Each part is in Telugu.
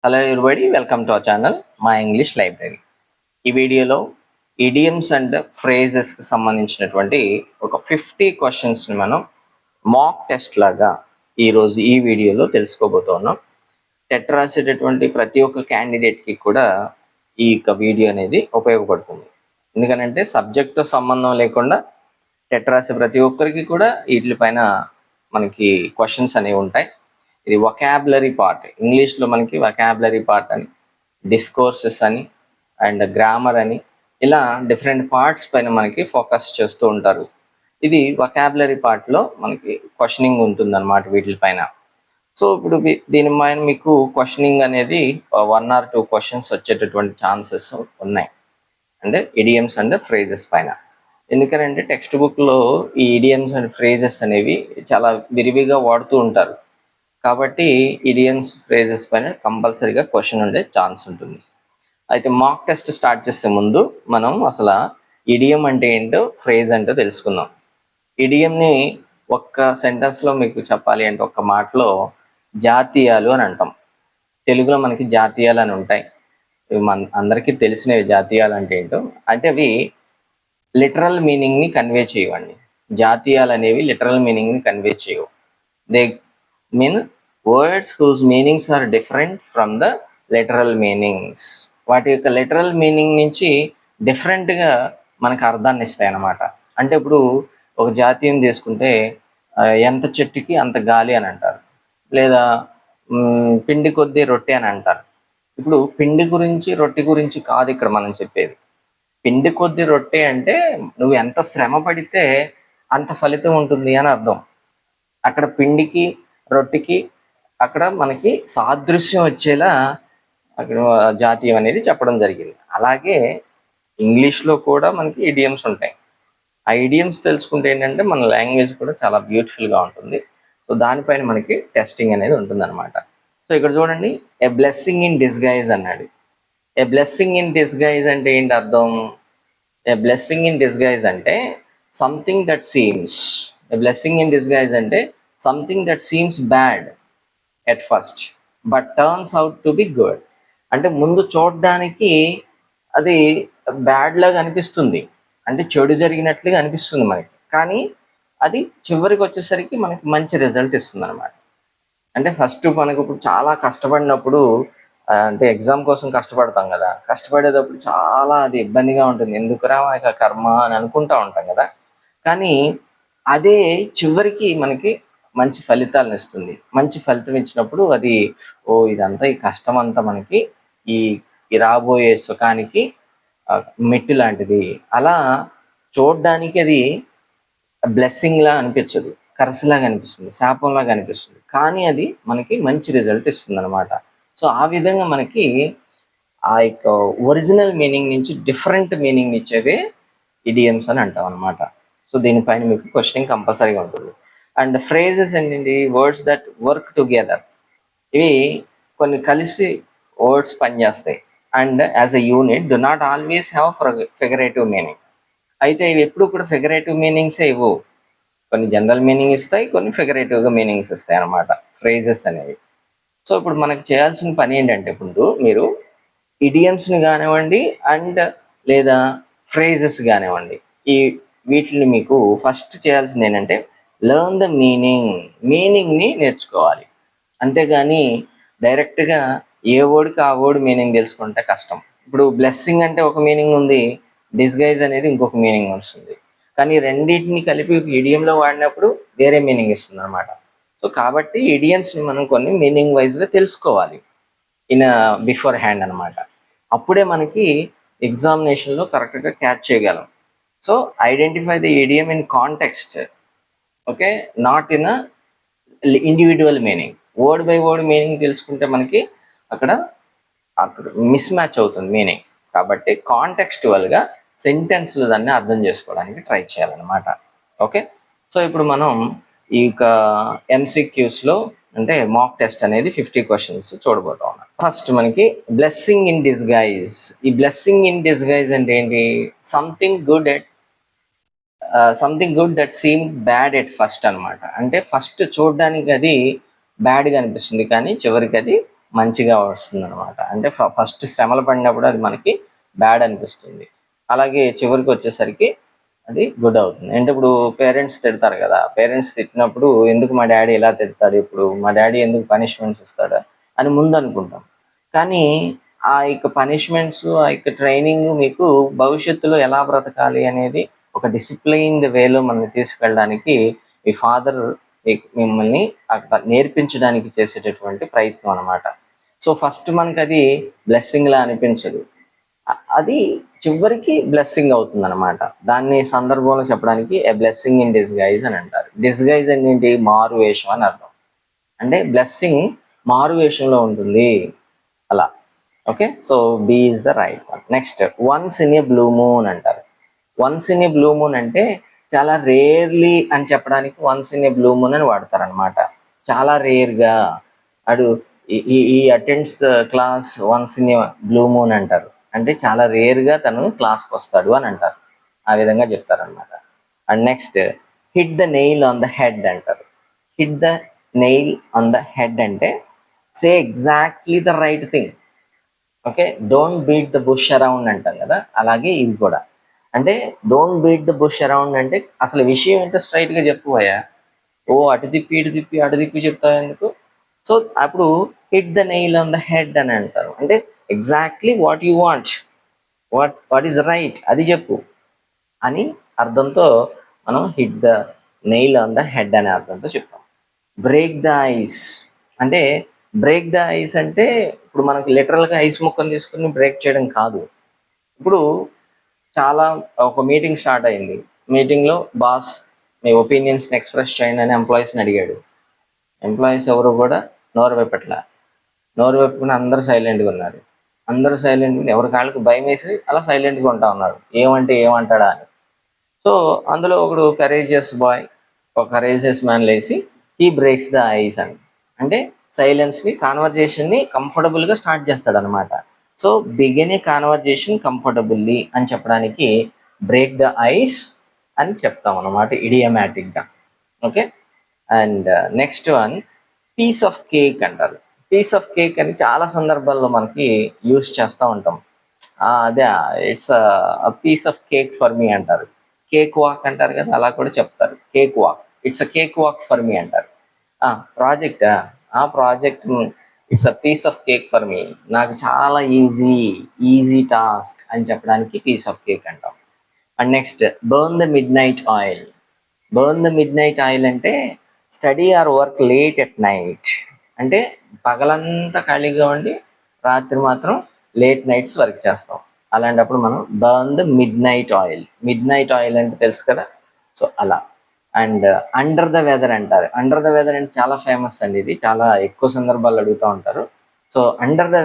Hello everybody, welcome to our channel మా ఇంగ్లీష్ లైబ్రరీ. ఈ వీడియోలో ఇడియమ్స్ అండ్ ఫ్రేజెస్కి సంబంధించినటువంటి ఒక 50 క్వశ్చన్స్ని మనం మాక్ టెస్ట్ లాగా ఈరోజు ఈ వీడియోలో తెలుసుకోబోతున్నాం. టెట్ రాసేటటువంటి ప్రతి ఒక్క క్యాండిడేట్కి కూడా ఈ యొక్క వీడియో అనేది ఉపయోగపడుతుంది. ఎందుకనంటే సబ్జెక్ట్తో సంబంధం లేకుండా టెట్ రాసే ప్రతి ఒక్కరికి కూడా వీటిపైన మనకి క్వశ్చన్స్ అనేవి ఉంటాయి. ఇది వొకాబులరీ పార్ట్, ఇంగ్లీష్లో మనకి వొకాబులరీ పార్ట్ అని, డిస్కోర్సెస్ అని అండ్ గ్రామర్ అని ఇలా డిఫరెంట్ పార్ట్స్ పైన మనకి ఫోకస్ చేస్తూ ఉంటారు. ఇది వొకాబులరీ పార్ట్లో మనకి క్వశ్చనింగ్ ఉంటుందన్నమాట వీటిపైన. సో ఇప్పుడు దీని పైన మీకు క్వశ్చనింగ్ అనేది 1 or 2 క్వశ్చన్స్ వచ్చేటటువంటి ఛాన్సెస్ ఉన్నాయి, అంటే ఇడియమ్స్ అండ్ ఫ్రేజెస్ పైన. ఎందుకనంటే టెక్స్ట్ బుక్లో ఈ ఇడియమ్స్ అండ్ ఫ్రేజెస్ అనేవి చాలా విరివిగా వాడుతూ ఉంటారు. కాబట్టి ఇడియమ్స్ ఫ్రేజెస్ పైన కంపల్సరీగా క్వశ్చన్ ఉండే ఛాన్స్ ఉంటుంది. అయితే మాక్ టెస్ట్ స్టార్ట్ చేసే ముందు మనం అసలు ఇడియం అంటే ఏంటో, ఫ్రేజ్ అంటే తెలుసుకుందాం. ఇడియంని ఒక్క సెంటెన్స్లో మీకు చెప్పాలి అంటే ఒక్క మాటలో జాతీయాలు అని అంటాం. తెలుగులో మనకి జాతీయాలు అని ఉంటాయి. ఇవి అందరికీ తెలిసినవి. జాతీయాలు అంటే ఏంటో, అంటే అవి లిటరల్ మీనింగ్ని కన్వే చేయవండి. జాతీయాలు అనేవి లిటరల్ మీనింగ్ని కన్వే చేయవు. They mean words whose meanings are different from the literal meanings. వాటి యొక్క లిటరల్ మీనింగ్ నుంచి డిఫరెంట్గా మనకు అర్థాన్ని ఇస్తాయి అన్నమాట. అంటే ఇప్పుడు ఒక జాతీయం తీసుకుంటే ఎంత చెట్టుకి అంత గాలి అని అంటారు, లేదా పిండి కొద్దీ రొట్టె అని అంటారు. ఇప్పుడు పిండి గురించి రొట్టె గురించి కాదు ఇక్కడ మనం చెప్పేది. పిండి కొద్ది రొట్టె అంటే నువ్వు ఎంత శ్రమ పడితే అంత ఫలితం ఉంటుంది అని అర్థం. అక్కడ పిండికి రొట్టెకి అక్కడ మనకి సాదృశ్యం వచ్చేలా అక్కడ జాతీయం అనేది చెప్పడం జరిగింది. అలాగే ఇంగ్లీష్లో కూడా మనకి ఇడియమ్స్ ఉంటాయి. ఆ ఇడియమ్స్ తెలుసుకుంటే ఏంటంటే మన లాంగ్వేజ్ కూడా చాలా బ్యూటిఫుల్గా ఉంటుంది. సో దానిపైన మనకి టెస్టింగ్ అనేది ఉంటుందన్నమాట. సో ఇక్కడ చూడండి, ఏ బ్లెస్సింగ్ ఇన్ డిస్గైజ్ అన్నాడు. ఏ బ్లెస్సింగ్ ఇన్ డిస్గైజ్ అంటే ఏంటి అర్థం? ఏ బ్లెస్సింగ్ ఇన్ డిస్గైజ్ అంటే something that seems. A blessing in disguise అంటే something that seems bad at first but turns out to be good. అంటే ముందు చూడడానికి అది బ్యాడ్ లాగా అనిపిస్తుంది, అంటే చెడు జరిగినట్లుగా అనిపిస్తుంది మనకి, కానీ అది చివరికి వచ్చేసరికి మనకి మంచి రిజల్ట్ ఇస్తుంది అనమాట. అంటే ఫస్ట్ మనకు ఇప్పుడు చాలా కష్టపడినప్పుడు, అంటే ఎగ్జామ్ కోసం కష్టపడతాం కదా, కష్టపడేటప్పుడు చాలా అది ఇబ్బందిగా ఉంటుంది. ఎందుకురా ఇక కర్మ అని అనుకుంటా ఉంటాం కదా, కానీ అదే చివరికి మనకి మంచి ఫలితాలను ఇస్తుంది. మంచి ఫలితం ఇచ్చినప్పుడు అది ఇదంతా ఈ కష్టం అంతా మనకి ఈ రాబోయే సుఖానికి మెట్టు లాంటిది. అలా చూడడానికి అది బ్లెస్సింగ్ లా అనిపించదు, కరసలాగా అనిపిస్తుంది, శాపంలాగా అనిపిస్తుంది, కానీ అది మనకి మంచి రిజల్ట్ ఇస్తుంది అనమాట. సో ఆ విధంగా మనకి ఆ యొక్క ఒరిజినల్ మీనింగ్ నుంచి డిఫరెంట్ మీనింగ్ ఇచ్చేవే ఇడియమ్స్ అని అంటాం అనమాట. సో దీనిపైన మీకు క్వశ్చనింగ్ కంపల్సరీగా ఉంటుంది. అండ్ ఫ్రేజెస్ ఏంటండి? Words that work together. ఇవి కొన్ని కలిసి వర్డ్స్ పనిచేస్తాయి. And as a unit do not always have figurative meaning. అయితే ఇవి ఎప్పుడు కూడా ఫిగరేటివ్ మీనింగ్సే ఇవ్వు. కొన్ని జనరల్ మీనింగ్ ఇస్తాయి, కొన్ని ఫిగరేటివ్గా మీనింగ్స్ ఇస్తాయి అన్నమాట ఫ్రేజెస్ అనేవి. సో ఇప్పుడు మనకు చేయాల్సిన పని ఏంటంటే, ఇప్పుడు మీరు ఇడియమ్స్ని కానివ్వండి అండ్ లేదా ఫ్రేజెస్ కానివ్వండి, వీటిని మీకు ఫస్ట్ చేయాల్సింది ఏంటంటే లెర్న్ ద మీనింగ్ని నేర్చుకోవాలి. అంతేగాని డైరెక్ట్గా ఏ వర్డ్కి ఆ వర్డ్ మీనింగ్ తెలుసుకుంటే కష్టం. ఇప్పుడు బ్లెస్సింగ్ అంటే ఒక మీనింగ్ ఉంది, డిస్గైజ్ అనేది ఇంకొక మీనింగ్ వస్తుంది, కానీ రెండింటిని కలిపి ఇడియంలో వాడినప్పుడు వేరే మీనింగ్ ఇస్తుంది అనమాట. సో కాబట్టి ఇడియమ్స్ని మనం కొన్ని మీనింగ్ వైజ్గా తెలుసుకోవాలి ఇన్ బిఫోర్ హ్యాండ్ అనమాట. అప్పుడే మనకి ఎగ్జామినేషన్లో కరెక్ట్గా క్యాచ్ చేయగలం. So identify the idiom in context, okay, not in individual meaning. Word by word meaning తెలుసుకుంటే మనకి అక్కడ మిస్ మ్యాచ్ అవుతుంది మీనింగ్. కాబట్టి కాంటెక్స్చువల్గా సెంటెన్స్లు దాన్ని అర్థం చేసుకోవడానికి ట్రై చేయాలన్నమాట. ఓకే, సో ఇప్పుడు మనం ఈ యొక్క ఎంసీక్యూస్లో అంటే మాక్ టెస్ట్ అనేది 50 క్వశ్చన్స్ చూడబోతా ఉన్నాం. ఫస్ట్ మనకి బ్లెస్సింగ్ ఇన్ డిస్గైజ్. ఈ బ్లెస్సింగ్ ఇన్ డిస్గైజ్ అంటే ఏంటి? Something good that seem bad at first అనమాట. అంటే ఫస్ట్ చూడడానికి అది బ్యాడ్గా అనిపిస్తుంది, కానీ చివరికి అది మంచిగా వస్తుంది అనమాట. అంటే ఫస్ట్ శ్రమలు పడినప్పుడు అది మనకి బ్యాడ్ అనిపిస్తుంది, అలాగే చివరికి వచ్చేసరికి అది గుడ్ అవుతుంది. అంటే ఇప్పుడు పేరెంట్స్ తిడతారు కదా, పేరెంట్స్ తిట్టినప్పుడు ఎందుకు మా డాడీ ఇలా తిడతాడు, ఇప్పుడు మా డాడీ ఎందుకు పనిష్మెంట్స్ ఇస్తాడా అని ముందు అనుకుంటాం. కానీ ఆ యొక్క పనిష్మెంట్స్, ఆ యొక్క ట్రైనింగ్ మీకు భవిష్యత్తులో ఎలా బ్రతకాలి అనేది ఒక డిసిప్లైన్డ్ వేలో మనల్ని తీసుకెళ్ళడానికి మీ ఫాదర్ మిమ్మల్ని అక్కడ నేర్పించడానికి చేసేటటువంటి ప్రయత్నం అనమాట. సో ఫస్ట్ మనకి అది బ్లెస్సింగ్ లా అనిపించదు, అది చివరికి బ్లెస్సింగ్ అవుతుంది అనమాట. దాన్ని సందర్భంలో చెప్పడానికి ఏ బ్లెస్సింగ్ ఇన్ డిస్గైజ్ అని అంటారు. డిస్గైజ్ అంటే ఏంటి? మారు వేషం అని అర్థం. అంటే బ్లెస్సింగ్ మారు వేషంలో ఉంటుంది అలా. Okay, so B is the right one. Next, once in a blue moon అంటారు. Once in a blue moon అంటే చాలా రేర్లీ అని చెప్పడానికి once in a blue moon అని వాడతారు అనమాట. చాలా రేర్గా అడు he attends the class once in a blue moon అంటారు. అంటే చాలా రేర్గా తను క్లాస్కి వస్తాడు అని అంటారు, ఆ విధంగా చెప్తారనమాట. And next, hit the nail on the head అంటారు. Hit the nail on the head అంటే say exactly the right thing. Okay, don't beat the bush around అంటాం కదా, అలాగే ఇది కూడా. అంటే don't beat the bush around అంటే అసలు విషయం ఏంటో స్ట్రైట్గా చెప్పుపోయా, ఓ అటు తిప్పి ఇటు తిప్పి అటు తిప్పి చెప్తావు ఎందుకు. సో అప్పుడు hit the nail on the head అని అంటారు. అంటే exactly what you want, what is right అది చెప్పు అని అర్థంతో మనం hit the nail on the head అనే అర్థంతో చెప్తాం. బ్రేక్ ద ఐస్ అంటే, బ్రేక్ ద ఐస్ అంటే ఇప్పుడు మనకి లిటరల్గా ఐస్ ముక్కను తీసుకుని బ్రేక్ చేయడం కాదు. ఇప్పుడు చాలా ఒక మీటింగ్ స్టార్ట్ అయింది, మీటింగ్లో బాస్ మీ ఒపీనియన్స్ని ఎక్స్ప్రెస్ చేయండి అని ఎంప్లాయీస్ని అడిగాడు. ఎంప్లాయీస్ ఎవరు కూడా నోరు వెప్పట్లా, నోరు వెప్పుకుని అందరూ సైలెంట్గా ఉన్నారు. అందరూ సైలెంట్గా ఎవరి కాళ్ళకి భయం వేసి అలా సైలెంట్గా ఉంటా ఉన్నారు, ఏమంటే ఏమంటాడా అని. సో అందులో ఒకడు కరేజియస్ బాయ్, ఒక కరేజియస్ మ్యాన్ లేచి ఈ బ్రేక్స్ ద ఐస్ అని, అంటే సైలెన్స్ని, కాన్వర్జేషన్ని కంఫర్టబుల్గా స్టార్ట్ చేస్తాడు అనమాట. So begin a conversation comfortably అని చెప్పడానికి బ్రేక్ ద ఐస్ అని చెప్తాం అనమాట ఇడియమాటిక్గా. Okay, and next one, piece of cake అంటారు. పీస్ ఆఫ్ కేక్ అని చాలా సందర్భాల్లో మనకి యూస్ చేస్తూ ఉంటాం. అదే it's piece of cake for me అంటారు. కేక్ వాక్ అంటారు కదా, అలా కూడా చెప్తారు. Cakewalk, it's a cakewalk for me అంటారు. ప్రాజెక్టా, ఆ project it's a piece of cake for మీ, నాకు చాలా ఈజీ టాస్క్ అని చెప్పడానికి పీస్ ఆఫ్ కేక్ అంటాం. And next, burn the midnight oil. Burn the midnight oil అంటే study or work late at night, అంటే పగలంతా ఖాళీగా ఉండి రాత్రి మాత్రం లేట్ నైట్స్ వర్క్ చేస్తాం. అలాంటప్పుడు మనం burn the midnight oil. Mid night oil అంటే తెలుసు కదా, సో అలా. అండ్ అండర్ ద వెదర్ అంటారు. అండర్ ద వెదర్ అంటే చాలా ఫేమస్ అండి, ఇది చాలా ఎక్కువ సందర్భాల్లో అడుగుతూ ఉంటారు. సో అండర్ ద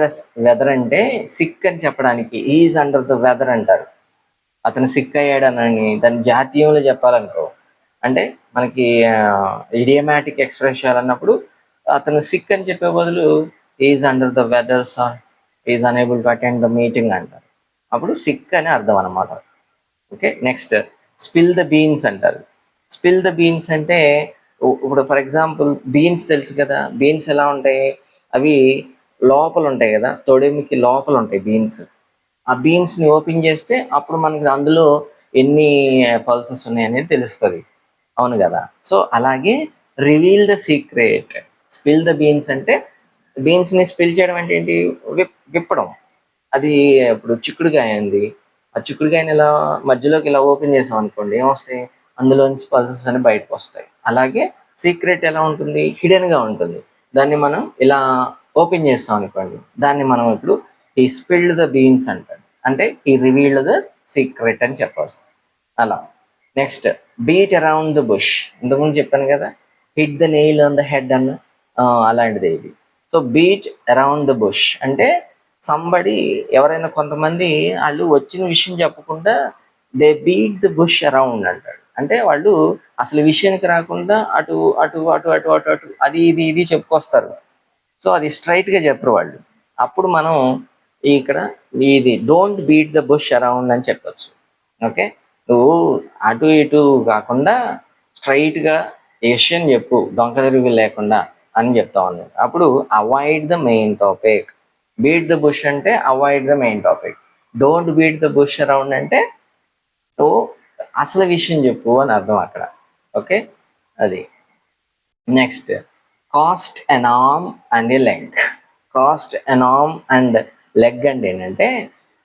వెదర్ అంటే సిక్ అని చెప్పడానికి ఈజ్ అండర్ ద వెదర్ అంటారు. అతను సిక్ అయ్యాడనని దాని జాతీయంలో చెప్పాలనుకో, అంటే మనకి ఇడియమాటిక్ ఎక్స్ప్రెస్ చేయాలన్నప్పుడు అతను సిక్ అని చెప్పే బదులు is under the weather sir, is unable to attend the meeting అంటారు. అప్పుడు సిక్ అని అర్థం అనమాట. Okay, next, spill the beans అంటారు. స్పిల్ ద బీన్స్ అంటే ఇప్పుడు ఫర్ ఎగ్జాంపుల్ బీన్స్ తెలుసు కదా, బీన్స్ ఎలా ఉంటాయి, అవి లోపల ఉంటాయి కదా, తొడిమికి లోపల ఉంటాయి బీన్స్. ఆ బీన్స్ని ఓపెన్ చేస్తే అప్పుడు మనకి అందులో ఎన్ని పల్సెస్ ఉన్నాయి అనేది తెలుస్తుంది, అవును కదా. సో అలాగే reveal the secret. Spill the beans అంటే బీన్స్ని స్పిల్ చేయడం అంటే ఏంటి, విప్పడం. అది ఇప్పుడు చిక్కుడుకాయ ఉంది, ఆ చిక్కుడుకాయని ఇలా మధ్యలోకి ఇలా ఓపెన్ చేసాం అనుకోండి, ఏమొస్తాయి, అందులోంచి పల్సెస్ అని బయటకు వస్తాయి. అలాగే సీక్రెట్ ఎలా ఉంటుంది, హిడెన్గా ఉంటుంది. దాన్ని మనం ఇలా ఓపెన్ చేస్తాం అనుకోండి, దాన్ని మనం ఇప్పుడు ఈ స్పిల్డ్ ద బీన్స్ అంటాడు, అంటే ఈ రివీల్డ్ ద సీక్రెట్ అని చెప్పవచ్చు అలా. Next, beat around the bush. ఇంతకుముందు చెప్పాను కదా, hit the nail on the head అన్న, అలాంటిది ఇది. So beat around the bush అంటే సంబడి, ఎవరైనా కొంతమంది వాళ్ళు వచ్చిన విషయం చెప్పకుండా they beat the bush around అంటాడు. అంటే వాళ్ళు అసలు విషయానికి రాకుండా అటు అటు అటు అటు అటు అటు అది ఇది చెప్పుకొస్తారు. సో అది స్ట్రైట్గా చెప్పరు వాళ్ళు. అప్పుడు మనం ఇక్కడ ఇది don't beat the bush around అని చెప్పచ్చు. ఓకే, నువ్వు అటు ఇటు కాకుండా స్ట్రైట్గా విషయం చెప్పు, దొంగ తిరుగు లేకుండా అని చెప్తా ఉన్నాడు. అప్పుడు avoid the main topic. Beat the bush అంటే avoid the main topic. Don't beat the bush around అంటే నువ్వు అసలు విషయం చెప్పు అని అర్థం అక్కడ. ఓకే, అది. Next, cost an arm and a leg. Cost an arm and leg అంటే ఏంటంటే,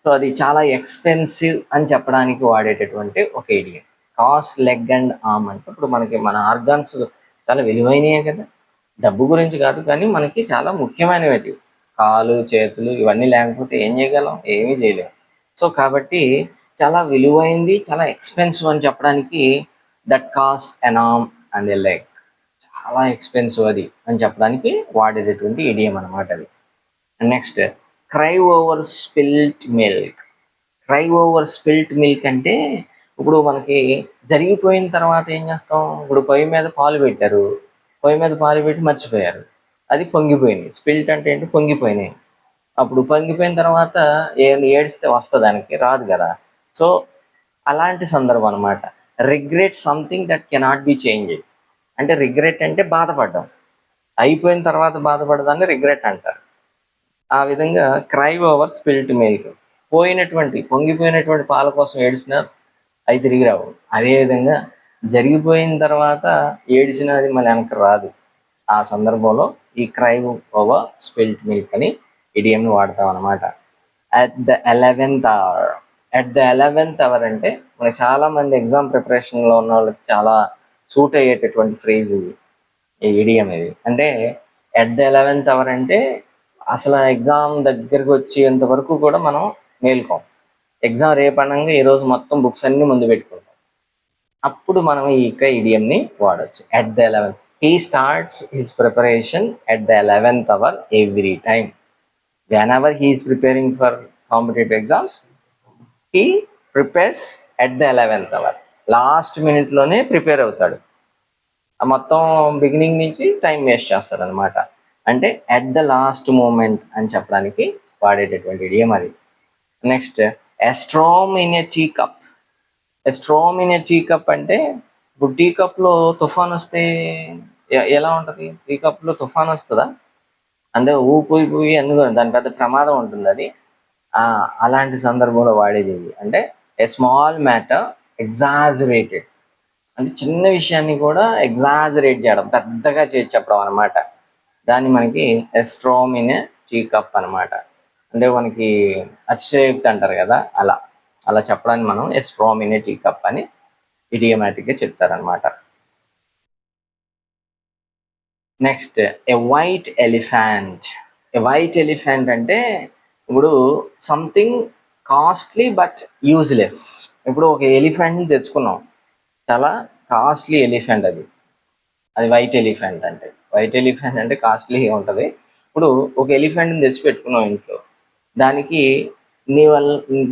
సో అది చాలా ఎక్స్పెన్సివ్ అని చెప్పడానికి వాడేటటువంటి ఒక idiom. Cost leg and arm అంటే ఇప్పుడు మనకి మన ఆర్గాన్స్ చాలా విలువైనయే కదా, డబ్బు గురించి కాదు కానీ మనకి చాలా ముఖ్యమైనవి. కాలు చేతులు ఇవన్నీ లేకపోతే ఏం చేయగలం, ఏమీ చేయలేం. సో కాబట్టి చాలా విలువైంది, చాలా ఎక్స్పెన్సివ్ అని చెప్పడానికి that cost an arm and a leg, చాలా ఎక్స్పెన్సివ్ అది అని చెప్పడానికి వాడేటటువంటి ఇడియం అనమాట అది. Next, cry over spilt milk. Cry over spilt milk అంటే ఇప్పుడు మనకి జరిగిపోయిన తర్వాత ఏం చేస్తాం, ఇప్పుడు పొయ్యి మీద పాలు పెట్టారు, పొయ్యి మీద పాలు పెట్టి మర్చిపోయారు, అది పొంగిపోయింది. స్పిల్ట్ అంటే ఏంటి, పొంగిపోయినాయి. అప్పుడు పొంగిపోయిన తర్వాత ఏడిస్తే వస్తుంది, దానికి రాదు కదా. సో అలాంటి సందర్భం అనమాట. Regret something that cannot be changed అంటే రిగ్రెట్ అంటే బాధపడ్డం, అయిపోయిన తర్వాత బాధపడదాన్ని రిగ్రెట్ అంటారు. ఆ విధంగా క్రై ఓవర్ స్పిల్ట్ మిల్క్, పొంగిపోయినటువంటి పాల కోసం ఏడిసినారు, అవి తిరిగి రావు. అదేవిధంగా జరిగిపోయిన తర్వాత ఏడిసినది మళ్ళీ వెనక్కి రాదు. ఆ సందర్భంలో ఈ క్రై ఓవర్ స్పిల్ట్ మిల్క్ అని ఇడియంని వాడతాం అనమాట. At the 11th hour. At the 11th hour అంటే మనకి చాలా మంది ఎగ్జామ్ ప్రిపరేషన్లో ఉన్న వాళ్ళకి చాలా సూట్ అయ్యేటటువంటి ఫ్రేజ్ ఇది, ఈ ఇడియం ఇది. అంటే అట్ ద 11th అవర్ అంటే అసలు ఎగ్జామ్ దగ్గరికి వచ్చేంత వరకు కూడా మనం మేల్కోం. ఎగ్జామ్ రేపనంగా ఈ రోజు మొత్తం బుక్స్ అన్ని ముందు పెట్టుకుంటాం. అప్పుడు మనం ఈ ఇడియంని వాడచ్చు. At the 11th, he starts his preparation at the 11th hour every time. whenever he is preparing for competitive exams, he prepares at the 11th hour. Last మినిట్లోనే ప్రిపేర్ అవుతాడు, మొత్తం బిగినింగ్ నుంచి టైం వేస్ట్ చేస్తాడు అనమాట. అంటే అట్ ద లాస్ట్ మూమెంట్ అని చెప్పడానికి వాడేటటువంటి ఇడియం అది. Next, a storm in a teacup. A storm in a teacup అంటే ఇప్పుడు టీ కప్లో తుఫాన్ వస్తే ఎలా ఉంటుంది, టీ కప్లో తుఫాన్ వస్తుందా, అంటే ఊపిపోయి ఎందుకు, దాని పెద్ద ప్రమాదం ఉంటుంది అది. అలాంటి సందర్భంలో వాడేది ఇది. అంటే ఏ స్మాల్ మ్యాటర్ ఎగ్జాజరేటెడ్ అంటే చిన్న విషయాన్ని కూడా ఎగ్జాజరేట్ చేయడం, పెద్దగా చేసి చెప్పడం అనమాట. దాన్ని మనకి ఎస్ట్రామ్ ఇన్ ఏ టీ కప్ అనమాట. అంటే మనకి అతిశయోక్తి అంటారు కదా, అలా అలా చెప్పడానికి మనం ఎస్ట్రామ్ ఇన్ ఏ టీ కప్ అని ఇడియోమాటిక్గా చెప్తారనమాట. నెక్స్ట్, ఎ వైట్ ఎలిఫెంట్. ఎ వైట్ ఎలిఫెంట్ అంటే ఇప్పుడు సంథింగ్ కాస్ట్లీ బట్ యూజ్లెస్. ఇప్పుడు ఒక ఎలిఫెంట్ని తెచ్చుకున్నాం, చాలా కాస్ట్లీ ఎలిఫెంట్ అది, అది వైట్ ఎలిఫెంట్ అంటే. వైట్ ఎలిఫెంట్ అంటే కాస్ట్లీ ఉంటుంది. ఇప్పుడు ఒక ఎలిఫెంట్ని తెచ్చి పెట్టుకున్నాం ఇంట్లో, దానికి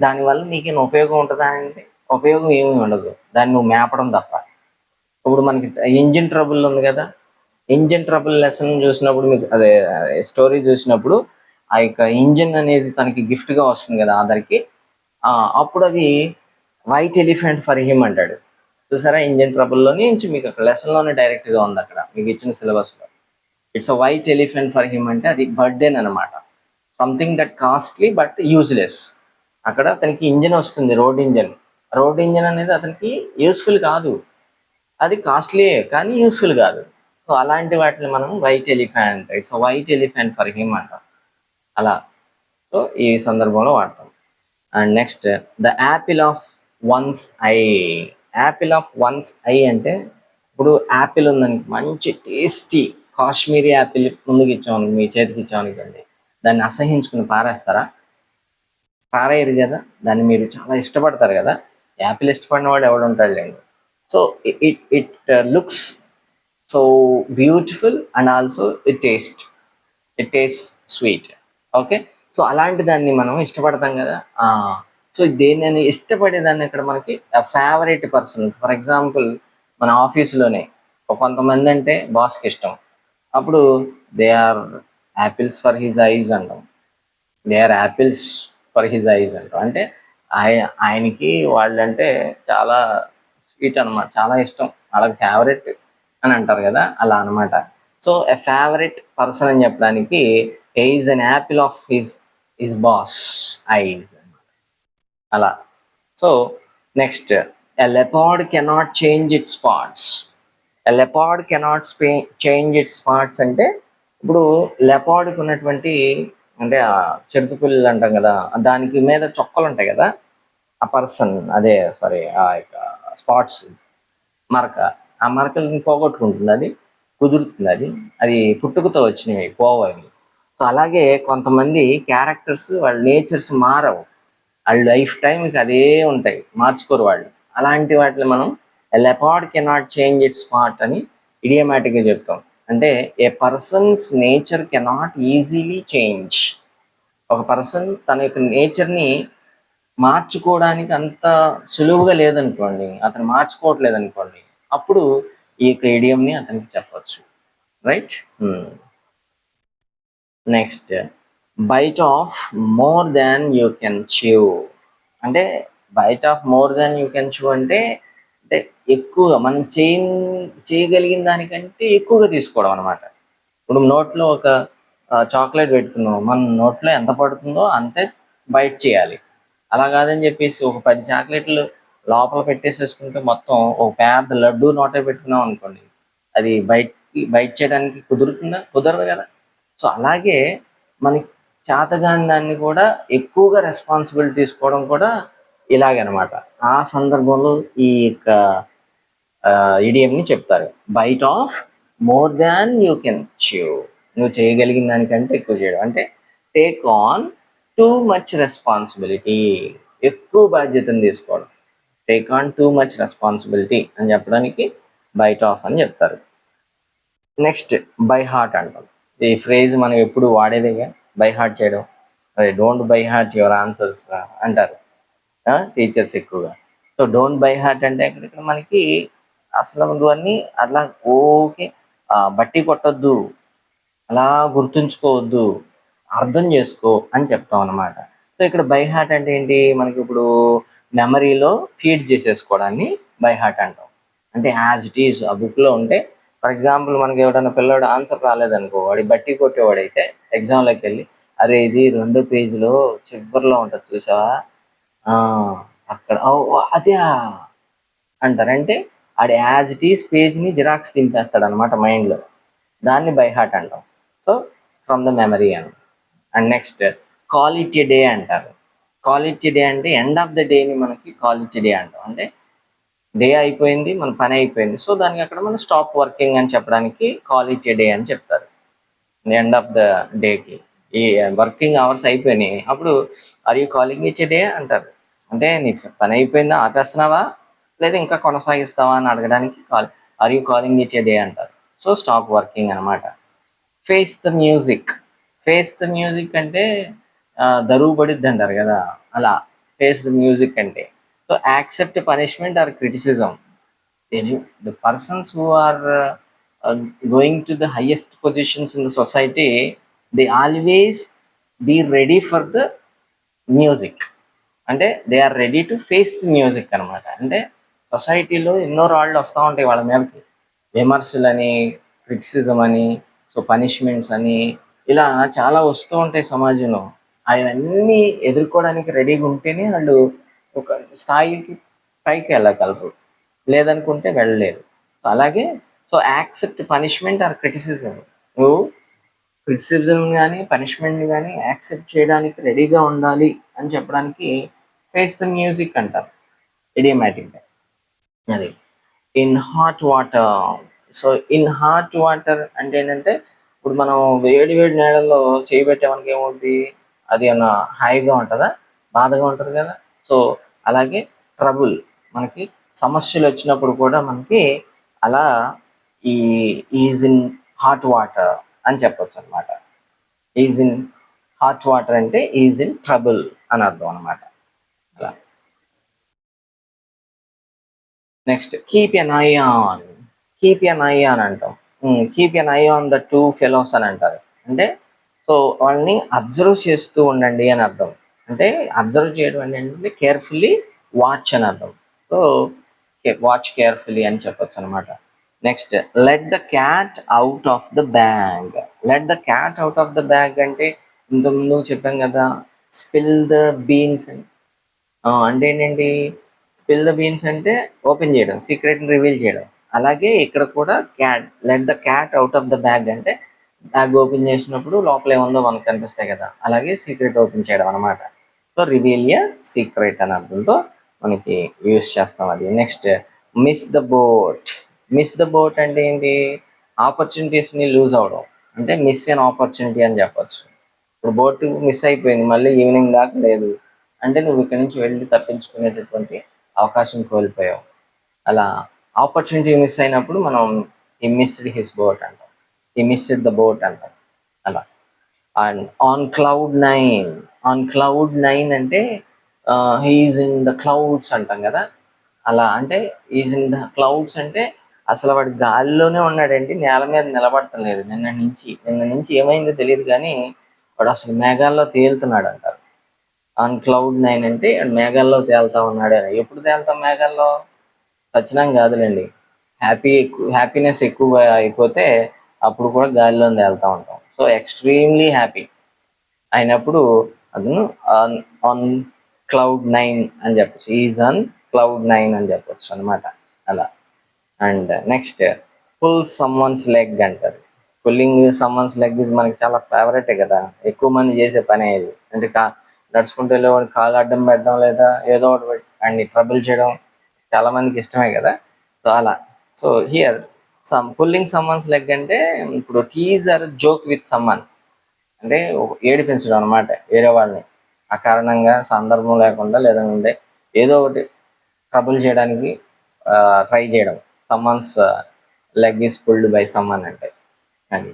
దానివల్ల నీకేం ఉపయోగం ఉంటుందా అంటే ఉపయోగం ఏమీ ఉండదు, దాన్ని నువ్వు మేపడం తప్ప. ఇప్పుడు మనకి ఇంజిన్ ట్రబుల్ ఉంది కదా, ఇంజిన్ ట్రబుల్ లెసన్ చూసినప్పుడు మీకు అదే స్టోరీ చూసినప్పుడు ఆ యొక్క ఇంజిన్ అనేది తనకి గిఫ్ట్గా వస్తుంది కదా ఆధార్కి, అప్పుడు అది వైట్ ఎలిఫెంట్ ఫర్ హిమ్ అంటాడు. చూసారా, ఇంజిన్ ట్రబుల్లోని నుంచి మీకు అక్కడ లెసన్లోనే డైరెక్ట్గా ఉంది అక్కడ మీకు ఇచ్చిన సిలబస్లో. It's a white elephant for him అంటే అది బర్డెన్ అనమాట, something that costly but useless. అక్కడ అతనికి ఇంజిన్ వస్తుంది, రోడ్ ఇంజిన్. రోడ్ ఇంజిన్ అనేది అతనికి యూస్ఫుల్ కాదు, అది కాస్ట్లీయే కానీ యూస్ఫుల్ కాదు. సో అలాంటి వాటిని మనం white elephant, it's a white elephant for him అంటాం అలా. సో ఈ సందర్భంలో వాడతాం. And next, the Apple of once I. Apple of once I అంటే ఇప్పుడు యాపిల్ ఉందని మంచి టేస్టీ కాశ్మీరీ యాపిల్ ముందుకు ఇచ్చామని, మీ చేతికి ఇచ్చామనుకోండి, దాన్ని అసహించుకుని పారేస్తారా? పారేయరు కదా, దాన్ని మీరు చాలా ఇష్టపడతారు కదా. యాపిల్ ఇష్టపడిన వాడు ఎవడు ఉంటాడులేండి. So it looks so beautiful and also it taste sweet. Okay, so అలాంటి దాన్ని మనం ఇష్టపడతాం కదా. సో దేన్ని ఇష్టపడేదాన్ని ఇక్కడ మనకి ఫేవరెట్ పర్సన్. ఫర్ ఎగ్జాంపుల్ మన ఆఫీసులోనే కొంతమంది అంటే బాస్కి ఇష్టం, అప్పుడు they are apples for his eyes అంటాం. They are apples for his eyes అంటాం. అంటే ఆయనకి వాళ్ళంటే చాలా స్వీట్ అనమాట, చాలా ఇష్టం, వాళ్ళకి ఫేవరెట్ అని అంటారు కదా, అలా అనమాట. సో ఎ ఫేవరెట్ పర్సన్ అని చెప్పడానికి is an apple of his boss eyes అలా. So next, a leopard cannot change its spots. A leopard cannot change its spots అంటే ఇప్పుడు లెపార్డ్కి ఉన్నటువంటి అంటే చిరుతపుల్లి అంటాం కదా, దానికి మీద చొక్కలు ఉంటాయి కదా, ఆ పర్సన్ అదే సారీ ఆ యొక్క స్పాట్స్ మరక, ఆ మరకల్ని పోగొట్టుకుంటుంది, అది కుదురుతుంది, అది పుట్టుకతో వచ్చినవి పోవవి. సో అలాగే కొంతమంది క్యారెక్టర్స్ వాళ్ళ నేచర్స్ మారవు, వాళ్ళ లైఫ్ టైంకి అదే ఉంటాయి, మార్చుకోరు వాళ్ళు. అలాంటి వాటిని మనం leopard cannot change its spot అని ఇడియమాటిక్గా చెప్తాం. అంటే a person's nature cannot easily change. ఒక పర్సన్ తన యొక్క నేచర్ని మార్చుకోవడానికి అంత సులువుగా లేదనుకోండి, అతను మార్చుకోవట్లేదు అనుకోండి, అప్పుడు ఈ యొక్క ఇడియంని అతనికి చెప్పచ్చు. Right. Next, bite off more than you can chew. అంటే bite off more than you can chew అంటే అంటే ఎక్కువగా మనం చేయగలిగిన దానికంటే ఎక్కువగా తీసుకోవడం అనమాట. ఇప్పుడు నోట్లో ఒక చాక్లెట్ పెట్టుకున్నాం, మన నోట్లో ఎంత పడుతుందో అంతే బైట్ చేయాలి. అలా కాదని చెప్పేసి ఒక 10 చాక్లెట్లు లోపల పెట్టేసేసుకుంటే మొత్తం ఒక పెద్ద లడ్డు నోటే పెట్టుకున్నాం అనుకోండి, అది బయట చేయడానికి కుదురుతుందా? కుదరదు కదా. సో అలాగే మనకి చేతగాని దాన్ని కూడా ఎక్కువగా రెస్పాన్సిబిలిటీ తీసుకోవడం కూడా ఇలాగనమాట. ఆ సందర్భంలో ఈ యొక్క ఇడియంని చెప్తారు, bite off more than you can chew. నువ్వు చేయగలిగిన దానికంటే ఎక్కువ చేయడం అంటే take on too much responsibility, ఎక్కువ బాధ్యతను తీసుకోవడం. Take on too much responsibility అని చెప్పడానికి బైట్ ఆఫ్ అని చెప్తారు. నెక్స్ట్, బై హార్ట్ అంటాం. ఈ ఫ్రేజ్ మనం ఎప్పుడు వాడేదేగా, బై హార్ట్ చేయడం. అదే don't by heart your answers అంటారు టీచర్స్ ఎక్కువగా. సో డోంట్ బై హార్ట్ అంటే ఇక్కడ మనకి అసలు అన్నీ అట్లా ఓకే బట్టి కొట్టొద్దు, అలా గుర్తుంచుకోవద్దు, అర్థం చేసుకో అని చెప్తాం అనమాట. సో ఇక్కడ బై హార్ట్ అంటే ఏంటి, మనకి ఇప్పుడు మెమరీలో ఫీడ్ చేసేసుకోవడాన్ని బై హార్ట్ అంటాం. అంటే యాజ్ ఇట్ ఈజ్ ఆ బుక్లో ఉంటే, ఫర్ ఎగ్జాంపుల్ మనకి ఎవడన్నా పిల్లవాడు ఆన్సర్ రాలేదనుకో, వాడి బట్టి కొట్టేవాడైతే ఎగ్జామ్లోకి వెళ్ళి, అరే ఇది 2వ పేజీలో చివరిలో ఉంటుంది చూసావా, అక్కడ అదే అంటారు. అంటే ఆడు యాజ్ ఇట్ ఈస్ పేజ్ని జిరాక్స్ తింపేస్తాడు అనమాట మైండ్లో, దాన్ని బై హార్ట్ అంటాం. సో ఫ్రమ్ ద మెమరీ అని. And next, call it a day అంటారు. కాల్ ఇట్ ఏ డే అంటే ఎండ్ ఆఫ్ ద డేని మనకి కాల్ ఇట్ ఏ డే అంటాం. అంటే డే అయిపోయింది, మన పని అయిపోయింది, సో దానికి అక్కడ మనం స్టాప్ వర్కింగ్ అని చెప్పడానికి కాల్ ఇట్ ఏ డే అని చెప్తారు. ఎండ్ ఆఫ్ ద డేకి ఈ వర్కింగ్ అవర్స్ అయిపోయినాయి, అప్పుడు are you calling it a day అంటారు. అంటే నీ పని అయిపోయిందా, ఆపేస్తున్నావా, లేదా ఇంకా కొనసాగిస్తావా అని అడగడానికి are you calling it a day అంటారు. సో స్టాప్ వర్కింగ్ అనమాట. Face the music. Face the music అంటే దరువు పడిద్ది అంటారు కదా, అలా ఫేస్ ద మ్యూజిక్ అంటే. So accept punishment or criticism. The persons who are going to the highest positions in the society, they always be ready for the music. అంటే they are ready to face the music అనమాట. అంటే సొసైటీలో ఎన్నో రాళ్ళు వస్తూ ఉంటాయి వాళ్ళ మీదకి, విమర్శలని, క్రిటిసిజం అని, సో పనిష్మెంట్స్ అని, ఇలా చాలా వస్తూ ఉంటాయి సమాజంలో. అవన్నీ ఎదుర్కోవడానికి రెడీగా ఉంటేనే వాళ్ళు ఒక స్థాయికి పైకి వెళ్ళగలరు, లేదనుకుంటే వెళ్ళలేరు. సో అలాగే so accept punishment or criticism. నువ్వు క్రిటిసిజం కానీ పనిష్మెంట్ని కానీ యాక్సెప్ట్ చేయడానికి రెడీగా ఉండాలి అని చెప్పడానికి ఫేస్ ద మ్యూజిక్ అంటారు ఇడియమాటిక్గా. అది in hot water. So in hot water అంటే ఏంటంటే, ఇప్పుడు మనం వేడి వేడి నీళ్ళల్లో చేయబెట్టే మనకి ఏమవుతుంది, అది అన్న హాయిగా ఉంటుందా, బాధగా ఉంటుంది కదా. సో అలాగే ట్రబుల్, మనకి సమస్యలు వచ్చినప్పుడు కూడా మనకి అలా ఈ ఈజ్ ఇన్ హాట్ వాటర్ అని చెప్పొచ్చు అనమాట. ఈజ్ ఇన్ హాట్ వాటర్ అంటే ఈజ్ ఇన్ ట్రబుల్ అని అర్థం అనమాట. అలా. Next, keep an eye on. Keep an eye on అంటాం. Keep an eye on the two fellows అని అంటారు. అంటే సో వాళ్ళని అబ్జర్వ్ చేస్తూ ఉండండి అని అర్థం. అంటే అబ్జర్వ్ చేయడం అంటే కేర్ఫుల్లీ వాచ్ అని అర్థం. సో వాచ్ కేర్ఫుల్లీ అని చెప్పొచ్చు అనమాట. Next let the cat out of the bag. Let the cat out of the bag అంటే ఇంతకుముందు చెప్పాం కదా, స్పిల్ ద బీన్స్ అని. అంటే ఏంటండి, స్పిల్ ద బీన్స్ అంటే ఓపెన్ చేయడం, సీక్రెట్ రివీల్ చేయడం. అలాగే ఇక్కడ కూడా cat, let the cat out of the bag అంటే బ్యాగ్ ఓపెన్ చేసినప్పుడు లోపల ఏముందో మనకు కనిపిస్తాయి కదా, అలాగే సీక్రెట్ ఓపెన్ చేయడం అనమాట. సో రివీల్ ఎ సీక్రెట్ అనే అర్థంతో మనకి యూస్ చేస్తాం అది. Next miss the boat. Miss the boat అంటే ఏంటి, ఆపర్చునిటీస్ని లూజ్ అవడం, అంటే మిస్ అన్ ఆపర్చునిటీ అని చెప్పొచ్చు. ఇప్పుడు బోట్ మిస్ అయిపోయింది, మళ్ళీ ఈవినింగ్ దాకా లేదు అంటే నువ్వు ఇక్కడి నుంచి వెళ్ళి తప్పించుకునేటటువంటి అవకాశం కోల్పోయావు. అలా ఆపర్చునిటీ మిస్ అయినప్పుడు మనం ఈ మిస్డ్ హిస్ బోట్ అంటాం, ఈ మిస్డ్ ద బోట్ అంటాం అలా. And on cloud nine. On cloud nine అంటే హీఈస్ ఇన్ ద క్లౌడ్స్ అంటాం కదా, అలా. అంటే ఈజ్ ఇన్ ద క్లౌడ్స్ అంటే అసలు వాడు గాలిలోనే ఉన్నాడండి, నేల మీద నిలబడటం లేదు. నిన్న నుంచి ఏమైందో తెలియదు కానీ వాడు అసలు మేఘాల్లో తేలుతున్నాడు అంటారు. ఆన్ క్లౌడ్ నైన్ అంటే మేఘాల్లో తేలుతా ఉన్నాడు. ఎప్పుడు తేలుతాం మేఘాల్లో? సచ్చినం కాదులేండి, హ్యాపీనెస్ ఎక్కువ అయిపోతే అప్పుడు కూడా గాలిలో తేలుతూ ఉంటాం. సో ఎక్స్ట్రీమ్లీ హ్యాపీ అయినప్పుడు అతను ఆన్ క్లౌడ్ నైన్ అని చెప్పచ్చు, ఈజ్ ఆన్ క్లౌడ్ నైన్ అని చెప్పచ్చు అనమాట అలా. And next pull someone's leg అంటారు. పుల్లింగ్ సమ్వన్స్ లెగ్ ఇస్ మనకి చాలా ఫేవరెటే కదా, ఎక్కువ మంది చేసే పని ఇది. అంటే నడుచుకుంటూ వెళ్ళేవాడు కాలు అడ్డం పెట్టడం లేదా ఏదో ఒకటి అండ్ ట్రబుల్ చేయడం చాలా మందికి ఇష్టమే కదా. సో అలా. So here pulling someone's leg అంటే ఇప్పుడు tease or joke with someone అంటే ఏడిపించడం అనమాట వేరే వాళ్ళని, అకారణంగా సందర్భం లేకుండా లేదంటే ఏదో ఒకటి ట్రబుల్ చేయడానికి ట్రై చేయడం. Someone's leg is pulled by someone అంటే అది.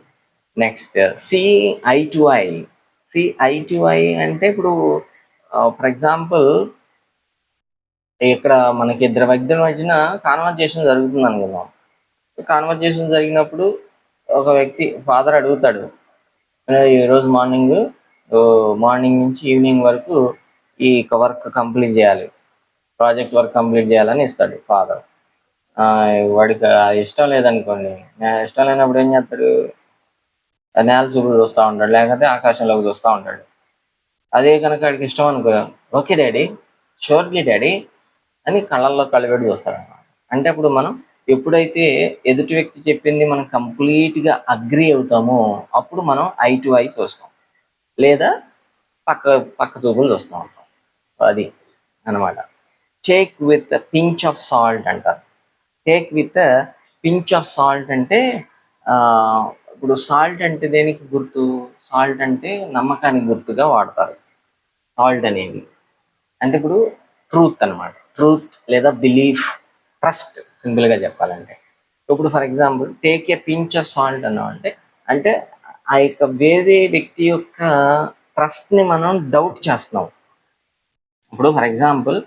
Next see eye to eye. See eye to eye అంటే ఇప్పుడు ఫర్ ఎగ్జాంపుల్ ఇక్కడ మనకి ఇద్దరు వ్యక్తుల మధ్యన కాన్వర్జేషన్ జరుగుతుంది అనుకుందాం. కాన్వర్జేషన్ జరిగినప్పుడు ఒక వ్యక్తి ఫాదర్ అడుగుతాడు, ఈరోజు మార్నింగ్ నుంచి ఈవినింగ్ వరకు ఈ వర్క్ కంప్లీట్ చేయాలి, ప్రాజెక్ట్ వర్క్ కంప్లీట్ చేయాలని ఇస్తాడు ఫాదర్. వాడికి ఇష్టం లేదనుకోండి, ఇష్టం లేనప్పుడు ఏం చేస్తాడు, నేల చూపులు చూస్తూ ఉంటాడు, లేకపోతే ఆకాశంలోకి చూస్తూ ఉంటాడు. అదే కనుక వాడికి ఇష్టం అనుకో, ఓకే డాడీ, షూర్లీ డాడీ అని కళ్ళల్లో కళ్ళు పెట్టి చూస్తాడు అనమాట. అంటే అప్పుడు మనం ఎప్పుడైతే ఎదుటి వ్యక్తి చెప్పింది మనం కంప్లీట్గా అగ్రి అవుతామో అప్పుడు మనం ఐ టు ఐ చూస్తాం, లేదా పక్క చూపులు చూస్తూ ఉంటాం. అది అనమాట. Take with pinch of salt అంటారు. Take with pinch of salt అంటే ఇప్పుడు సాల్ట్ అంటే దేనికి గుర్తు? సాల్ట్ అంటే నమ్మకానికి గుర్తుగా వాడతారు సాల్ట్ అనేది. అంటే ఇప్పుడు ట్రూత్ అనమాట, ట్రూత్ లేదా బిలీఫ్, ట్రస్ట్, సింపుల్గా చెప్పాలంటే. ఇప్పుడు for example take a pinch of salt అన్నామంటే అంటే ఆ యొక్క వేరే వ్యక్తి యొక్క ట్రస్ట్ని మనం డౌట్ చేస్తున్నాం. ఇప్పుడు ఫర్ ఎగ్జాంపుల్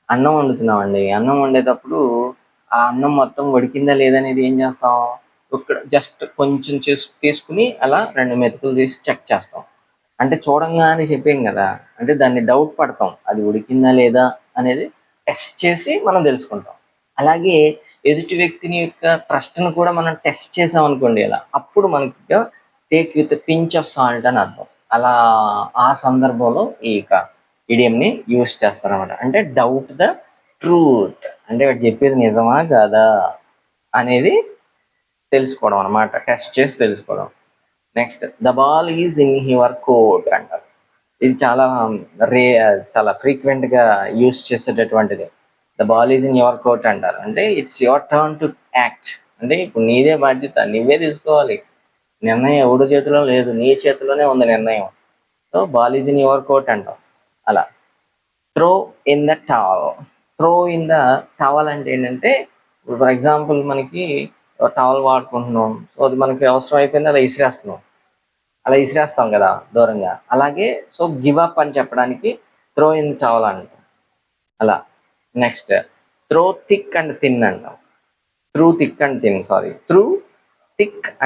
అన్నం వండుతున్నామండి, అన్నం వండేటప్పుడు ఆ అన్నం మొత్తం ఉడికిందా లేదనేది ఏం చేస్తాం, ఇక్కడ జస్ట్ కొంచెం తీసుకుని అలా 2 మెతుకులు తీసి చెక్ చేస్తాం. అంటే చూడంగానే చెప్పాం కదా, అంటే దాన్ని డౌట్ పడతాం, అది ఉడికిందా లేదా అనేది టెస్ట్ చేసి మనం తెలుసుకుంటాం. అలాగే ఎదుటి వ్యక్తిని యొక్క ట్రస్ట్ను కూడా మనం టెస్ట్ చేసాం అనుకోండి ఇలా, అప్పుడు మనకి take with pinch of salt అని అర్థం. అలా ఆ సందర్భంలో ఈ ఇడియంని యూస్ చేస్తారన్నమాట. అంటే డౌట్ ద ట్రూత్, అంటే వాడు చెప్పేది నిజమా కాదా అనేది తెలుసుకోవడం అనమాట, టెస్ట్ చేసి తెలుసుకోవడం. Next the ball is in your court అంటారు. ఇది చాలా ఫ్రీక్వెంట్గా యూస్ చేసేటటువంటిది. The ball is in your court అంటారు. అంటే it's your turn to act, అంటే ఇప్పుడు నీదే బాధ్యత, నువ్వే తీసుకోవాలి నిర్ణయం, ఎవడి చేతిలో లేదు, నీ చేతిలోనే ఉంది నిర్ణయం. So ball is in your court అంటాం అలా. Throw in the towel. Throw in the towel అంటే ఏంటంటే ఇప్పుడు ఫర్ ఎగ్జాంపుల్ మనకి టవల్ వాడుకుంటున్నాం, సో అది మనకి అవసరం అయిపోయింది, అలా ఇసిరేస్తాం కదా దూరంగా. అలాగే సో గివ్ అప్ అని చెప్పడానికి త్రో ఇన్ ద టవల్ అంటాం అలా. Next throw thick and thin అంటాం. త్రూ థిక్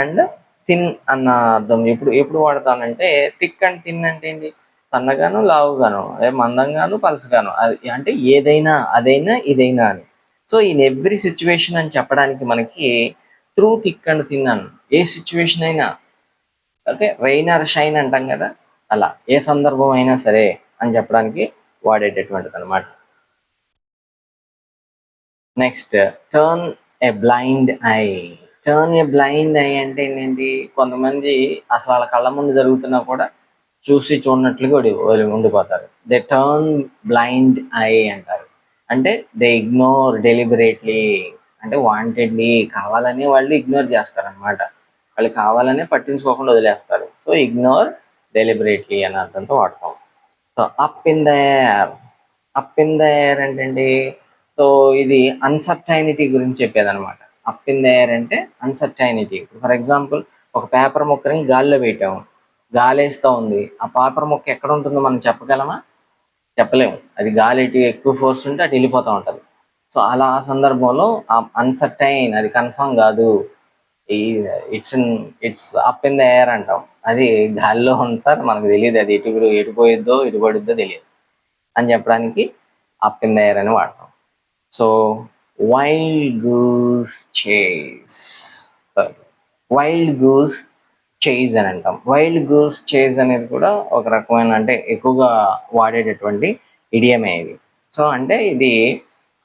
అండ్ థిన్ అన్న అర్థం ఎప్పుడు వాడతానంటే, థిక్ అండ్ థిన్ అంటే ఏంటి, సన్నగాను లావుగాను, మందంగాను పలసగాను, అది అంటే ఏదైనా అదైనా ఇదైనా అని. సో ఇన్ ఎవ్రీ సిచ్యువేషన్ అని చెప్పడానికి మనకి through thick and thin an, A situation అయినా, ఓకే, రెయిన్ ఆర్ షైన్ అంటాం కదా, అలా ఏ సందర్భం అయినా సరే అని చెప్పడానికి వాడేటటువంటిది అనమాట. Next, turn A blind I. Turn A blind I అంటే ఏంటి? కొంతమంది అసలు వాళ్ళ కళ్ళ ముందు జరుగుతున్నా కూడా చూసి చూడనట్లుగా ఉండిపోతారు. దే టర్న్ బ్లైండ్ ఐ అంటారు. అంటే దే ఇగ్నోర్ డెలిబరేట్లీ, అంటే వాంటెడ్లీ, కావాలని వాళ్ళు ఇగ్నోర్ చేస్తారనమాట. వాళ్ళు కావాలనే పట్టించుకోకుండా వదిలేస్తారు. సో ఇగ్నోర్ డెలిబరేట్లీ అనే అర్థంతో వాడతాం. So up in the air. Up in the air అంటే ఏంటి? సో ఇది అన్సర్టైనిటీ గురించి చెప్పేది అనమాట. అప్ ఇన్ ద ఎయిర్ అంటే అన్సర్టైనిటీ. ఫర్ ఎగ్జాంపుల్, ఒక పేపర్ ముక్కని గాలిలో పెట్టాము, గాలి వేస్తూ ఉంది, ఆ పేపర్ ముక్క ఎక్కడ ఉంటుందో మనం చెప్పగలమా? చెప్పలేము. అది గాలి ఎటు ఎక్కువ ఫోర్స్ ఉంటే అటు వెళ్ళిపోతూ ఉంటుంది. సో అలా ఆ సందర్భంలో అన్సర్టైన్, అది కన్ఫర్మ్ కాదు, it's up in the air అంటాం. అది గాలిలో ఉంది సార్, మనకు తెలియదు అది ఎటు పోయిద్దో ఎటు పడిద్దో తెలియదు అని చెప్పడానికి అప్ ఇన్ ద ఎయిర్ అని వాడతాం. సో వైల్డ్ గూస్ చేస్, సారీ, వైల్డ్ గూస్ చేజ్ అని అంటాం. వైల్డ్ గూస్ చేజ్ అనేది కూడా ఒక రకమైన, అంటే ఎక్కువగా వాడేటటువంటి ఇడియమే ఇది. సో అంటే ఇది,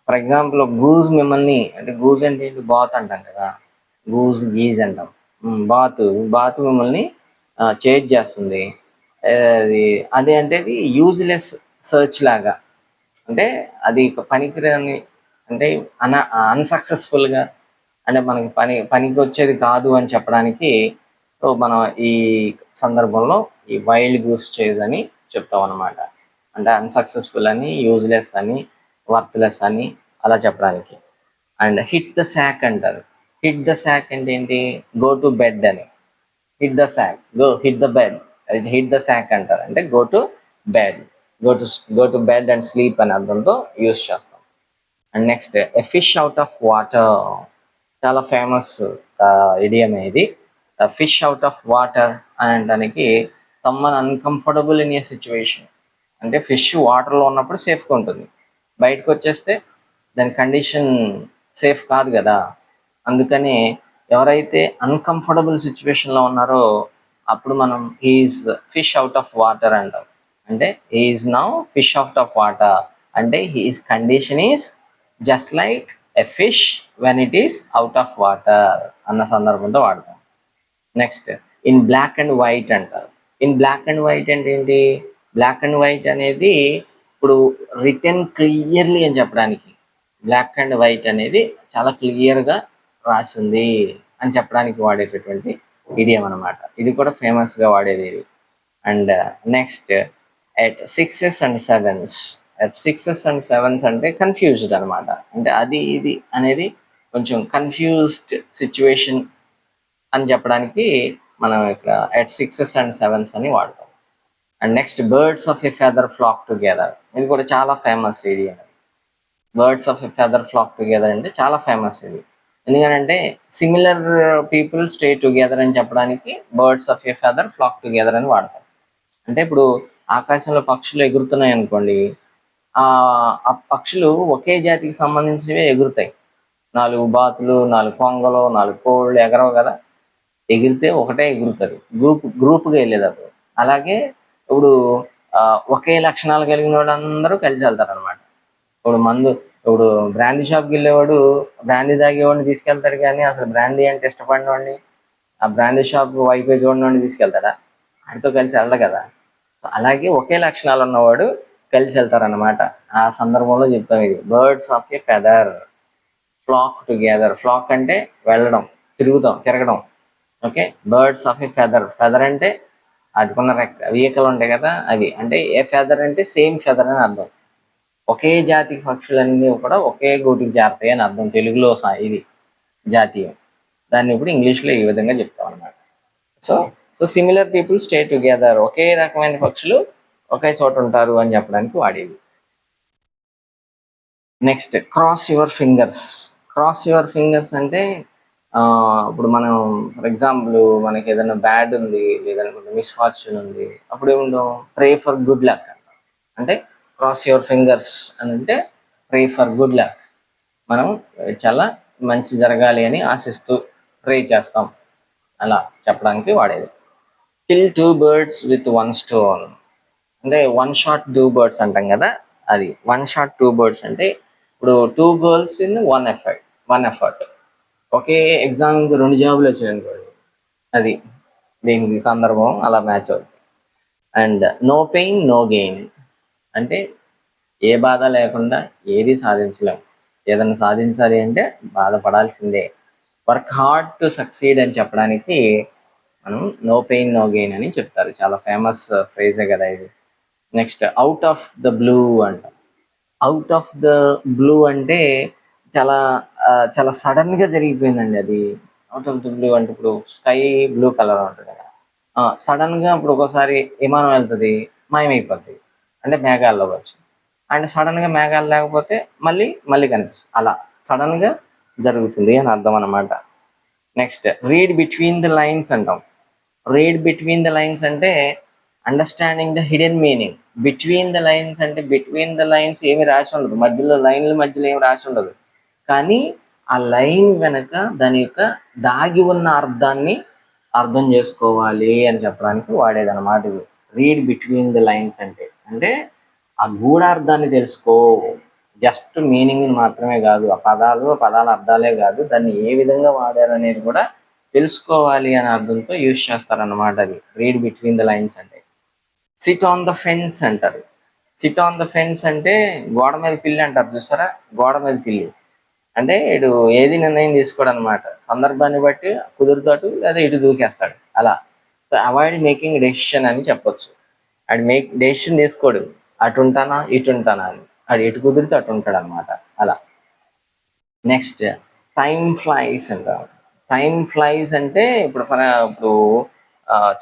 ఫర్ ఎగ్జాంపుల్, గూజ్ మిమ్మల్ని, అంటే గూజ్ అంటే ఏంటి? బాత్ అంటాం కదా, గూజ్ గీజ్ అంటాం. బాతు మిమ్మల్ని చేజ్ చేస్తుంది. అది అంటే ఇది యూజ్లెస్ సర్చ్ లాగా, అంటే అది పనికిరాని, అంటే అన్సక్సెస్ఫుల్గా, అంటే మనకి పనికి వచ్చేది కాదు అని చెప్పడానికి. సో మనం ఈ సందర్భంలో ఈ వైల్డ్ గూస్ చేజ్ అని చెప్తాం అనమాట. అంటే అన్సక్సెస్ఫుల్ అని, యూజ్లెస్ అని, వర్త్లెస్ అని అలా చెప్పడానికి. అండ్ హిట్ ద శాక్ అంటారు. హిట్ ద శాక్ అంటే ఏంటి? గో టు బెడ్ అని. Hit the sack, hit the bed, hit the sack అంటారు. అంటే go to bed, go to bed and sleep అనే అర్థంతో యూస్ చేస్తాం. And next, a fish out of water. చాలా ఫేమస్ ఇడియమే ఇది. ఫిష్ అవుట్ ఆఫ్ వాటర్ అనడానికి someone uncomfortable in a situation. అంటే ఫిష్ వాటర్లో ఉన్నప్పుడు సేఫ్గా ఉంటుంది, బయటకు వచ్చేస్తే దాని కండిషన్ సేఫ్ కాదు కదా. అందుకని ఎవరైతే అన్కంఫర్టబుల్ సిచ్యువేషన్లో ఉన్నారో అప్పుడు మనం he's fish out of water అంటాం. అంటే he's now fish out of water, అంటే he's condition is just like a fish when it is out of water అన్న సందర్భంతో వాడతాం. Next, in black and white అంటారు. ఇన్ బ్లాక్ అండ్ వైట్ అంటే ఏంటి? బ్లాక్ అండ్ వైట్ అనేది ఇప్పుడు రిటర్న్ క్లియర్లీ అని చెప్పడానికి, బ్లాక్ అండ్ వైట్ అనేది చాలా క్లియర్గా రాసింది అని చెప్పడానికి వాడేటటువంటి ఇడియం అనమాట. ఇది కూడా ఫేమస్గా వాడేది ఇది. And next, at sixes and sevens. At sixes and sevens అంటే కన్ఫ్యూజ్డ్ అనమాట. అంటే అది ఇది అనేది కొంచెం కన్ఫ్యూజ్డ్ సిచ్యువేషన్ అని చెప్పడానికి మనం ఇక్కడ ఎట్ సిక్సెస్ అండ్ సెవెన్స్ అని వాడతాం. And next, birds of a feather flock together. ఇది కూడా చాలా ఫేమస్ ఇది. Birds of a feather flock together అంటే చాలా ఫేమస్ ఇది. ఎందుకంటే సిమిలర్ పీపుల్ స్టే టుగెదర్ అని చెప్పడానికి birds of a feather flock together అని వాడతాం. అంటే ఇప్పుడు ఆకాశంలో పక్షులు ఎగురుతున్నాయి అనుకోండి, ఆ పక్షులు ఒకే జాతికి సంబంధించినవే ఎగురుతాయి. 4 బాతులు, 4 కొంగలు, 4 కోళ్ళు ఎగరవు కదా, ఎగిరితే ఒకటే ఎగురుతుంది, గ్రూప్గా వెళ్ళేటప్పుడు. అలాగే ఇప్పుడు ఒకే లక్షణాలు కలిగిన వాళ్ళందరూ కలిసి వెళ్తారు అనమాట. ఇప్పుడు బ్రాందీ షాప్కి వెళ్ళేవాడు బ్రాందీ తాగేవాడిని తీసుకెళ్తాడు, కానీ అసలు బ్రాందీ అంటే ఇష్టపడిన వాడిని, ఆ బ్రాందీ షాప్ వైపే చూడని తీసుకెళ్తాడా? ఆయనతో కలిసి వెళ్ళడు కదా. సో అలాగే ఒకే లక్షణాలు ఉన్నవాడు కలిసి వెళ్తారనమాట. ఆ సందర్భంలో చెప్తాం ఇది, birds of a feather flock together. Flock అంటే వెళ్ళడం, తిరగడం. Okay, birds of a feather. Feather అంటే అటుకున్న వెహికల్ ఉంటాయి కదా అవి. అంటే ఏ ఫెదర్ అంటే సేమ్ ఫెదర్ అని అర్థం. ఒకే జాతి పక్షులన్నీ కూడా ఒకే గూటికి చేరతాయి అని అర్థం తెలుగులో. ఇది జాతీయం. దాన్ని ఇప్పుడు ఇంగ్లీష్లో ఈ విధంగా చెప్తాం అనమాట. So similar people stay together, ఒకే రకమైన పక్షులు ఒకే చోట ఉంటారు అని చెప్పడానికి వాడేది. Next, cross your fingers. Cross your fingers అంటే ఇప్పుడు మనం ఫర్ ఎగ్జాంపుల్ మనకి ఏదైనా బ్యాడ్ ఉంది, లేదనుకుంటే మిస్ఫార్చ్యూన్ ఉంది, అప్పుడు ఏముంటాం? ప్రే ఫర్ గుడ్ లక్ అంటాం. అంటే క్రాస్ యువర్ ఫింగర్స్ అని అంటే ప్రే ఫర్ గుడ్ లక్, మనం చాలా మంచి జరగాలి అని ఆశిస్తూ ప్రే చేస్తాం అలా చెప్పడానికి వాడేది. కిల్ 2 birds with 1 stone అంటే 1 shot 2 birds అంటాం కదా, అది 1 shot 2 birds అంటే ఇప్పుడు 2 girls in 1 effort. ఒకే ఎగ్జామ్కి 2 జాబులు వచ్చాయనుకోండి, అది దీనికి సందర్భం అలా మ్యాచ్ అవుతుంది. And no pain no gain అంటే ఏ బాధ లేకుండా ఏది సాధించలేం. ఏదైనా సాధించాలి అంటే బాధపడాల్సిందే. వర్క్ హార్డ్ టు సక్సీడ్ అని చెప్పడానికి మనం నో పెయిన్ నో గెయిన్ అని చెప్తారు. చాలా ఫేమస్ ఫ్రేజే కదా ఇది. Next out of the blue అంట. అవుట్ ఆఫ్ ద బ్లూ అంటే చాలా చాలా సడన్గా జరిగిపోయిందండి అది. అవుట్ ఆఫ్ ద బ్లూ అంటే ఇప్పుడు స్కై బ్లూ కలర్ ఉంటుంది కదా, సడన్గా ఇప్పుడు ఒక్కోసారి విమానం వెళ్తుంది, మాయమైపోద్ది, అంటే మేఘాల్లో వచ్చి, అండ్ సడన్గా మేఘాలు లేకపోతే మళ్ళీ మళ్ళీ కనిపిస్తుంది. అలా సడన్గా జరుగుతుంది అని అర్థం అన్నమాట. Next read between the lines అంటాం. రీడ్ బిట్వీన్ ద లైన్స్ అంటే understanding the hidden meaning. Between the lines అంటే బిట్వీన్ ద లైన్స్ ఏమి రాసి ఉండదు, మధ్యలో లైన్ల మధ్యలో ఏమి రాసి ఉండదు, కానీ ఆ లైన్ వెనక దాని యొక్క దాగి ఉన్న అర్థాన్ని అర్థం చేసుకోవాలి అని చెప్పడానికి వాడేదన్నమాట ఇది. రీడ్ బిట్వీన్ ద లైన్స్ అంటే అంటే ఆ గూఢార్థాన్ని తెలుసుకో, జస్ట్ మీనింగ్ మాత్రమే కాదు, ఆ పదాల అర్థాలే కాదు, దాన్ని ఏ విధంగా వాడారు అనేది కూడా తెలుసుకోవాలి అనే అర్థంతో యూజ్ చేస్తారన్నమాట అది రీడ్ బిట్వీన్ ద లైన్స్ అంటే. సిట్ ఆన్ ద ఫెన్స్ అంటారు. సిట్ ఆన్ ద ఫెన్స్ అంటే గోడ మీద పిల్లి అంటారు చూసారా, గోడ మీద పిల్లి అంటే ఇటు ఏది నిర్ణయం తీసుకోడు అనమాట, సందర్భాన్ని బట్టి కుదురుతాడు లేదా ఇటు దూకేస్తాడు అలా. సో అవాయిడ్ మేకింగ్ డెసిషన్ అని చెప్పొచ్చు. అది డెసిషన్ తీసుకోడు, అటు ఉంటానా ఇటు ఉంటానా అని, అది ఎటు కుదిరితే అటు ఉంటాడు అనమాట అలా. నెక్స్ట్ టైం ఫ్లైస్ అంటారు. టైం ఫ్లైస్ అంటే ఇప్పుడు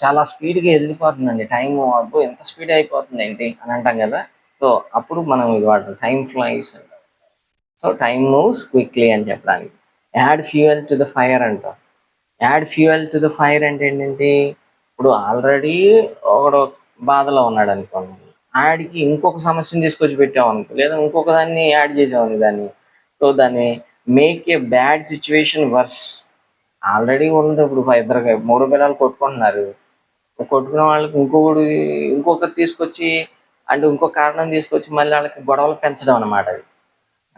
చాలా స్పీడ్గా ఎదిరిపోతుందండి టైం, అప్పుడు ఎంత స్పీడ్ అయిపోతుంది ఏంటి అని అంటాం కదా, సో అప్పుడు మనం ఇది వాడతాం టైం ఫ్లైస్ అంటాం. సో టైం మూవ్స్ క్విక్లీ అని చెప్పడానికి. Add fuel to the fire అంటాం. Add fuel to the fire అంటే ఏంటంటే ఇప్పుడు ఆల్రెడీ ఒకడు బాధలో ఉన్నాడు అనుకోండి, యాడ్కి ఇంకొక సమస్యను తీసుకొచ్చి పెట్టామనుకో, లేదా ఇంకొక దాన్ని యాడ్ చేసామని దాన్ని, సో దాన్ని make a bad situation worse. Already ఉంది, ఇప్పుడు ఇద్దరు 3 పిల్లలు కొట్టుకుంటున్నారు, కొట్టుకున్న వాళ్ళకి ఇంకొకరు తీసుకొచ్చి అంటే ఇంకొక కారణం తీసుకొచ్చి మళ్ళీ వాళ్ళకి గొడవలు పెంచడం అన్నమాట అది.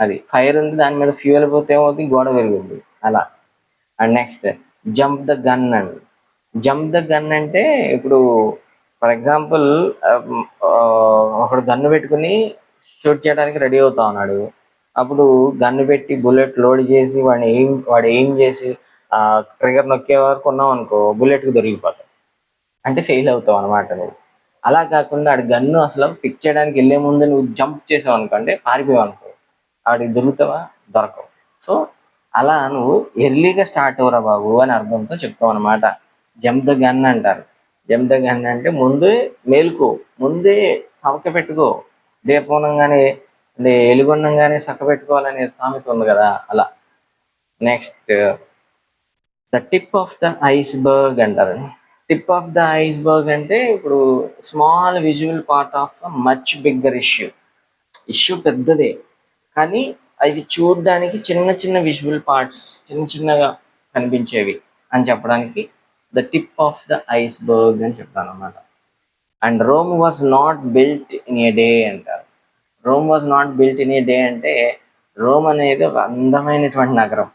అది ఫైర్ ఉంది, దాని మీద ఫ్యూయల్ పోతే ఏమవుతుంది, గోడ పెరుగుద్ది అలా. And next jump the gun అండి. జంప్ ద గన్ అంటే ఇప్పుడు ఫర్ ఎగ్జాంపుల్ ఒకడు గన్ను పెట్టుకుని షూట్ చేయడానికి రెడీ అవుతా ఉన్నాడు, అప్పుడు గన్ను పెట్టి బుల్లెట్ లోడ్ చేసి వాడు ఎయిమ్ చేసి ట్రిగర్ నొక్కే వరకు ఉన్నాం అనుకో, బుల్లెట్కి దొరికిపోతాం, అంటే ఫెయిల్ అవుతావు అనమాట నువ్వు. అలా కాకుండా ఆడు గన్ను అసలు పిక్ చేయడానికి వెళ్ళే ముందు నువ్వు జంప్ చేసావు అనుకో, అంటే పారిపోయావు అనుకో, ఆడికి దొరుకుతావా, దొరకవు. సో అలా నువ్వు ఎర్లీగా స్టార్ట్ అవ్వరా బాబు అని అర్థంతో చెప్తావు అనమాట. జంప్ ద గన్ అంటారు. జంప్ ద గన్ అంటే ముందే మేలుకో, ముందే సవక పెట్టుకో, దీపంగానే అంటే ఎలుగొండంగానే సక్క పెట్టుకోవాలనే సామెత ఉంది కదా అలా. Next the tip of the iceberg అంటారు. టిప్ ఆఫ్ ద ఐస్బర్గ్ అంటే ఇప్పుడు small visual part of much bigger issue పెద్దదే, కానీ అవి చూడడానికి చిన్న చిన్న విజువల్ పార్ట్స్, చిన్నగా కనిపించేవి అని చెప్పడానికి the tip of the iceberg అని చెప్తాను అన్నమాట. And Rome was not built in a day అంటారు. Rome was not built in a day అంటే రోమ్ అనేది ఒక అందమైనటువంటి నగరం,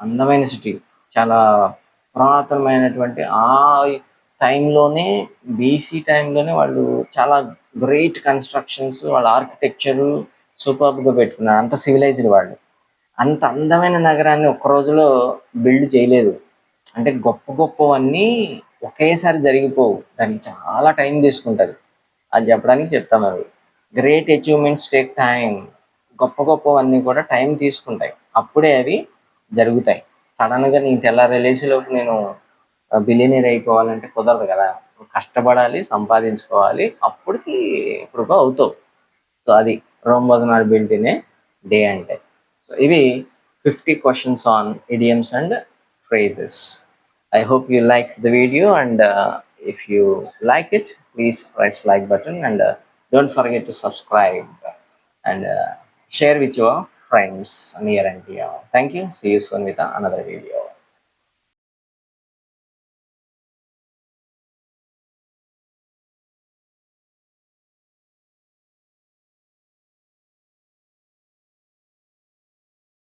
అందమైన సిటీ, చాలా పురాతనమైనటువంటి ఆ టైంలోనే, బీసీ టైంలోనే వాళ్ళు చాలా గ్రేట్ కన్స్ట్రక్షన్స్, వాళ్ళ ఆర్కిటెక్చరు సూపర్గా పెట్టుకున్నారు, అంత సివిలైజ్డ్ వాళ్ళు. అంత అందమైన నగరాన్ని ఒక్క రోజులో బిల్డ్ చేయలేదు, అంటే గొప్పవన్నీ ఒకేసారి జరిగిపోవు, దానికి చాలా టైం తీసుకుంటుంది అని చెప్పడానికి చెప్తాం. అవి గ్రేట్ అచీవ్మెంట్స్ టేక్ టైం. గొప్పవన్నీ కూడా టైం తీసుకుంటాయి, అప్పుడే అవి జరుగుతాయి. సడన్గా నేను తెల్లారేలేసేలోపు నేను బిలియనీర్ అయిపోవాలంటే కుదరదు కదా, కష్టపడాలి, సంపాదించుకోవాలి, ఇప్పుడు అవుతావు. సో అది Rome was not built in a day అంటే. సో ఇవి 50 questions on idioms and phrases. I hope you liked the video, and if you like it, please press like button, and don't forget to subscribe, and share with your friends near and dear. Thank you. See you soon with another video.